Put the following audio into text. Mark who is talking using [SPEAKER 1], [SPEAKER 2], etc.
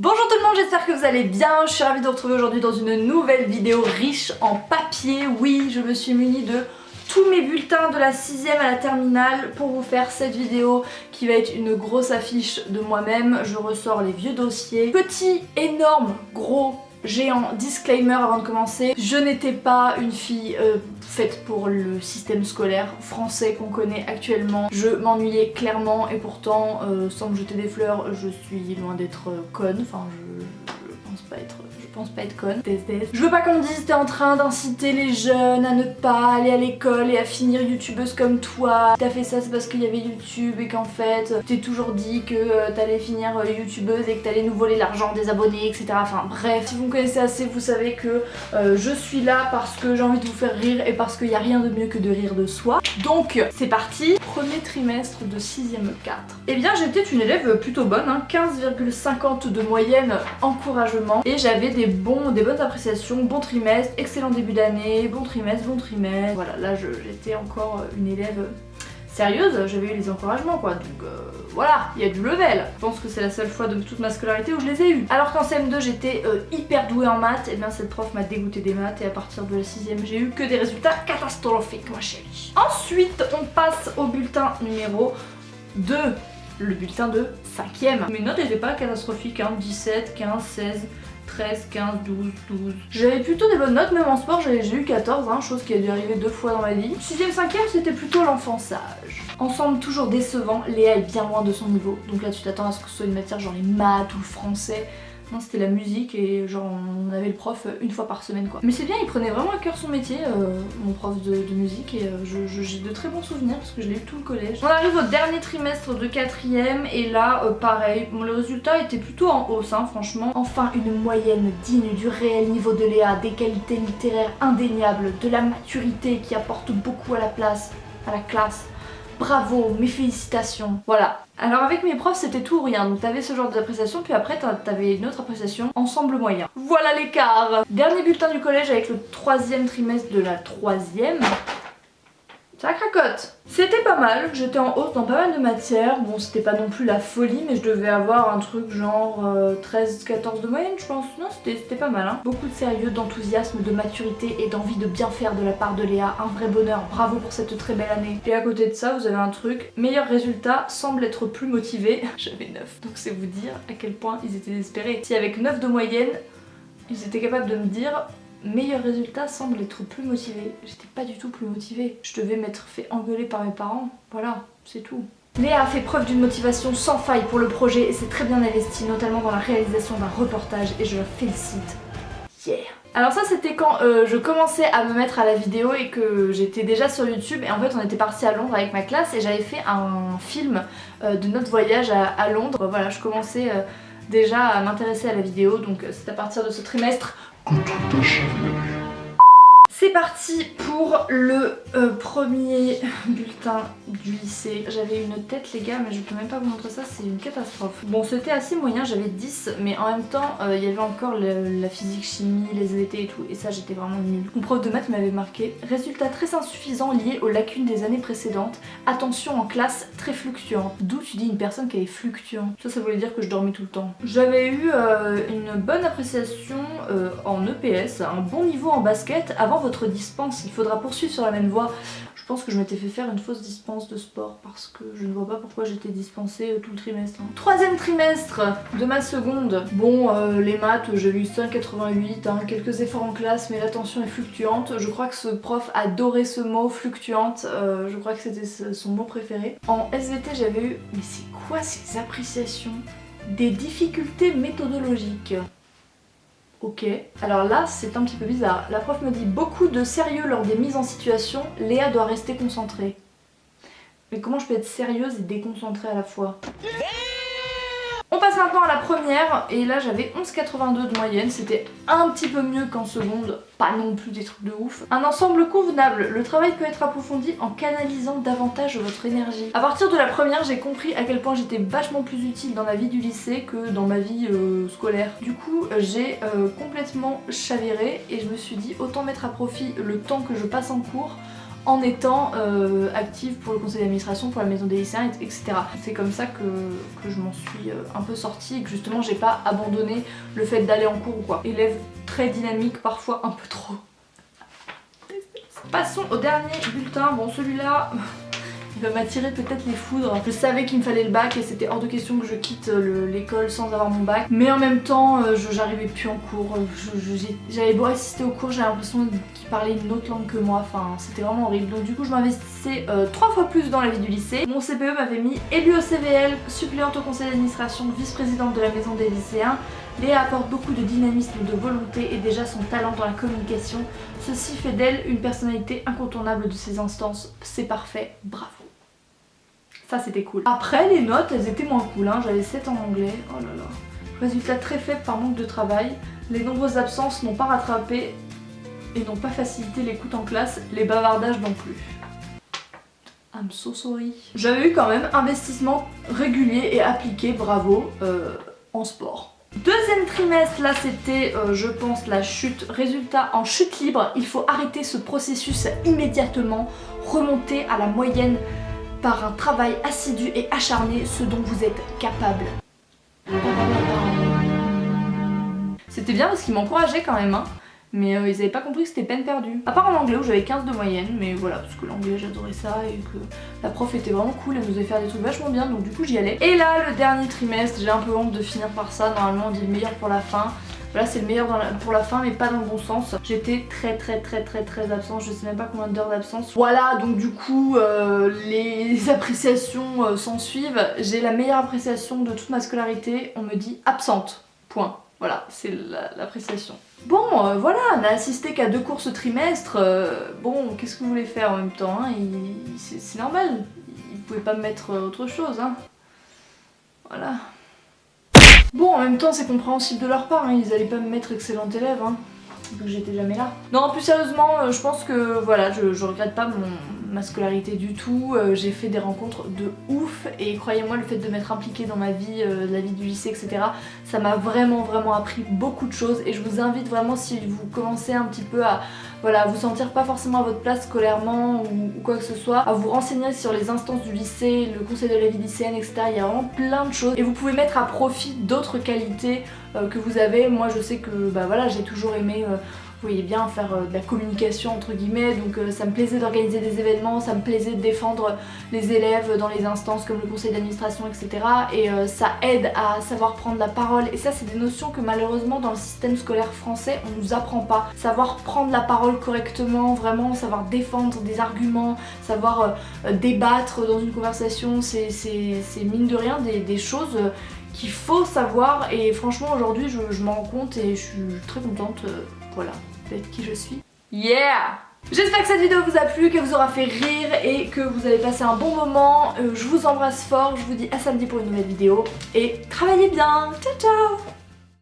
[SPEAKER 1] Bonjour tout le monde, j'espère que vous allez bien. Je suis ravie de vous retrouver aujourd'hui dans une nouvelle vidéo riche en papier. Oui, je me suis munie de tous mes bulletins de la 6ème à la terminale pour vous faire cette vidéo qui va être une grosse affiche de moi-même. Je ressors les vieux dossiers. Petit, énorme, gros, géant disclaimer avant de commencer. Je n'étais pas une fille faite pour le système scolaire français qu'on connaît actuellement. Je m'ennuyais clairement et pourtant, sans me jeter des fleurs, je suis loin d'être conne. Enfin, je pense pas être conne. Je veux pas qu'on me dise t'es en train d'inciter les jeunes à ne pas aller à l'école et à finir youtubeuse comme toi. T'as fait ça c'est parce qu'il y avait YouTube et qu'en fait t'es toujours dit que t'allais finir youtubeuse et que t'allais nous voler l'argent des abonnés, etc. Enfin bref, si vous me connaissez assez, vous savez que je suis là parce que j'ai envie de vous faire rire et parce qu'il n'y a rien de mieux que de rire de soi. Donc c'est parti, premier trimestre de 6ème 4. Eh bien j'étais une élève plutôt bonne, hein, 15,50 de moyenne encouragement et j'avais des bonnes appréciations, bon trimestre, excellent début d'année, bon trimestre. Voilà, là j'étais encore une élève sérieuse, j'avais eu les encouragements quoi, donc voilà, il y a du level. Je pense que c'est la seule fois de toute ma scolarité où je les ai eus. Alors qu'en CM2 j'étais hyper douée en maths, et bien cette prof m'a dégoûté des maths et à partir de la 6ème j'ai eu que des résultats catastrophiques ma chérie. Ensuite on passe au bulletin numéro 2, le bulletin de 5ème. Mes notes n'étaient pas catastrophiques, hein, 17, 15, 16... 13, 15, 12. J'avais plutôt des bonnes notes, même en sport j'ai eu 14, hein, chose qui a dû arriver 2 fois dans ma vie. 6ème, 5ème c'était plutôt l'enfant sage. Ensemble toujours décevant, Léa est bien loin de son niveau. Donc là tu t'attends à ce que ce soit une matière genre les maths ou le français. Non, c'était la musique et genre on avait le prof une fois par semaine quoi. Mais c'est bien, il prenait vraiment à cœur son métier, mon prof de musique, et j'ai de très bons souvenirs parce que je l'ai eu tout le collège. On arrive au dernier trimestre de 4ème et là pareil, bon, le résultat était plutôt en hausse hein, franchement. Enfin une moyenne digne du réel niveau de Léa, des qualités littéraires indéniables, de la maturité qui apporte beaucoup à la classe. Bravo, mes félicitations. Voilà. Alors avec mes profs c'était tout ou rien, donc t'avais ce genre d'appréciation puis après t'avais une autre appréciation, ensemble moyen. Voilà l'écart. Dernier bulletin du collège avec le 3ème trimestre de la 3ème. Ça cracote. C'était pas mal, j'étais en hausse dans pas mal de matières, bon c'était pas non plus la folie mais je devais avoir un truc genre 13-14 de moyenne je pense, non c'était pas mal hein. Beaucoup de sérieux, d'enthousiasme, de maturité et d'envie de bien faire de la part de Léa, un vrai bonheur, bravo pour cette très belle année. Et à côté de ça vous avez un truc, meilleur résultat, semble être plus motivé, j'avais 9, donc c'est vous dire à quel point ils étaient désespérés. Si avec 9 de moyenne, ils étaient capables de me dire meilleur résultat semble être plus motivé. J'étais pas du tout plus motivée. Je devais m'être fait engueuler par mes parents. Voilà, c'est tout. Léa a fait preuve d'une motivation sans faille pour le projet et s'est très bien investie, notamment dans la réalisation d'un reportage et je la félicite. Yeah! Alors ça c'était quand je commençais à me mettre à la vidéo et que j'étais déjà sur YouTube et en fait on était parti à Londres avec ma classe et j'avais fait un film de notre voyage à Londres. Voilà, je commençais déjà à m'intéresser à la vidéo donc c'est à partir de ce trimestre. C'est parti pour le premier bulletin du lycée. J'avais une tête les gars mais je peux même pas vous montrer ça, c'est une catastrophe. Bon c'était assez moyen, j'avais 10 mais en même temps il y avait encore la physique, chimie, les EVT et tout et ça j'étais vraiment nulle. Mon prof de maths m'avait marqué: résultat très insuffisant lié aux lacunes des années précédentes, attention en classe très fluctuante. D'où tu dis une personne qui est fluctuante. Ça voulait dire que je dormais tout le temps. J'avais eu une bonne appréciation en EPS, un bon niveau en basket. Avant votre dispense, il faudra poursuivre sur la même voie. Je pense que je m'étais fait faire une fausse dispense de sport parce que je ne vois pas pourquoi j'étais dispensée tout le trimestre. Hein. 3ème trimestre de ma seconde. Bon, les maths, j'ai eu 5,88, hein, quelques efforts en classe, mais l'attention est fluctuante. Je crois que ce prof adorait ce mot, fluctuante. Je crois que c'était son mot préféré. En SVT, j'avais eu... Mais c'est quoi ces appréciations? Des difficultés méthodologiques. Ok, alors là c'est un petit peu bizarre. La prof me dit beaucoup de sérieux lors des mises en situation, Léa doit rester concentrée. Mais comment je peux être sérieuse et déconcentrée à la fois? On passe maintenant à la première et là j'avais 11,82 de moyenne, c'était un petit peu mieux qu'en seconde, pas non plus des trucs de ouf. Un ensemble convenable, le travail peut être approfondi en canalisant davantage votre énergie. À partir de la première j'ai compris à quel point j'étais vachement plus utile dans la vie du lycée que dans ma vie scolaire. Du coup j'ai complètement chaviré et je me suis dit autant mettre à profit le temps que je passe en cours en étant active pour le conseil d'administration, pour la maison des lycéens, etc. C'est comme ça que je m'en suis un peu sortie et que justement j'ai pas abandonné le fait d'aller en cours ou quoi. Élève très dynamique, parfois un peu trop. Passons au dernier bulletin. Bon, celui-là, il va m'attirer peut-être les foudres. Je savais qu'il me fallait le bac et c'était hors de question que je quitte l'école sans avoir mon bac. Mais en même temps, j'arrivais plus en cours. J'avais beau assister au cours, j'avais l'impression qu'il parlait une autre langue que moi. Enfin, c'était vraiment horrible. Donc du coup, je m'investissais 3 fois plus dans la vie du lycée. Mon CPE m'avait mis élue au CVL, suppléante au conseil d'administration, vice-présidente de la maison des lycéens. Léa apporte beaucoup de dynamisme, de volonté et déjà son talent dans la communication. Ceci fait d'elle une personnalité incontournable de ces instances. C'est parfait, bravo. Ça c'était cool. Après les notes, elles étaient moins cool, hein. J'avais 7 en anglais, oh là là. Résultat très faible par manque de travail. Les nombreuses absences n'ont pas rattrapé et n'ont pas facilité l'écoute en classe, les bavardages non plus. I'm so sorry. J'avais eu quand même investissement régulier et appliqué, bravo, en sport. Deuxième trimestre, là c'était je pense la chute. Résultat en chute libre, il faut arrêter ce processus immédiatement, remonter à la moyenne par un travail assidu et acharné, ce dont vous êtes capable. C'était bien parce qu'ils m'encourageaient quand même, hein. Mais ils avaient pas compris que c'était peine perdue. À part en anglais où j'avais 15 de moyenne, mais voilà, parce que l'anglais j'adorais ça et que la prof était vraiment cool, elle nous faisait faire des trucs vachement bien, donc du coup j'y allais. Et là, le dernier trimestre, j'ai un peu honte de finir par ça, normalement on dit le meilleur pour la fin. Voilà, c'est le meilleur pour la fin, mais pas dans le bon sens. J'étais très absente, je sais même pas combien d'heures d'absence. Voilà, donc du coup, les appréciations s'en suivent. J'ai la meilleure appréciation de toute ma scolarité, on me dit absente, point. Voilà, c'est l'appréciation. Bon, voilà, on a assisté qu'à 2 cours ce trimestre. Bon, qu'est-ce que vous voulez faire en même temps, hein, c'est normal. Ils pouvaient pas me mettre autre chose, hein. Voilà. Bon, en même temps, c'est compréhensible de leur part, hein, ils allaient pas me mettre excellente élève, hein, vu que j'étais jamais là. Non, plus sérieusement, je pense que voilà, je regrette pas ma scolarité du tout. J'ai fait des rencontres de ouf et croyez-moi, le fait de m'être impliquée dans ma vie, la vie du lycée, etc., ça m'a vraiment appris beaucoup de choses et je vous invite vraiment, si vous commencez un petit peu à voilà, vous sentir pas forcément à votre place scolairement ou quoi que ce soit, à vous renseigner sur les instances du lycée, le conseil de la vie lycéenne, etc. Il y a vraiment plein de choses et vous pouvez mettre à profit d'autres qualités que vous avez. Moi je sais que bah voilà, j'ai toujours aimé vous voyez bien, faire de la communication entre guillemets, donc ça me plaisait d'organiser des événements, ça me plaisait de défendre les élèves dans les instances comme le conseil d'administration, etc. Et ça aide à savoir prendre la parole, et ça c'est des notions que malheureusement dans le système scolaire français on nous apprend pas. Savoir prendre la parole correctement, vraiment savoir défendre des arguments, savoir débattre dans une conversation, c'est mine de rien des choses qu'il faut savoir, et franchement aujourd'hui je m'en rends compte et je suis très contente, voilà, d'être qui je suis. Yeah! J'espère que cette vidéo vous a plu, qu'elle vous aura fait rire et que vous avez passé un bon moment. Je vous embrasse fort, je vous dis à samedi pour une nouvelle vidéo et travaillez bien. Ciao ciao!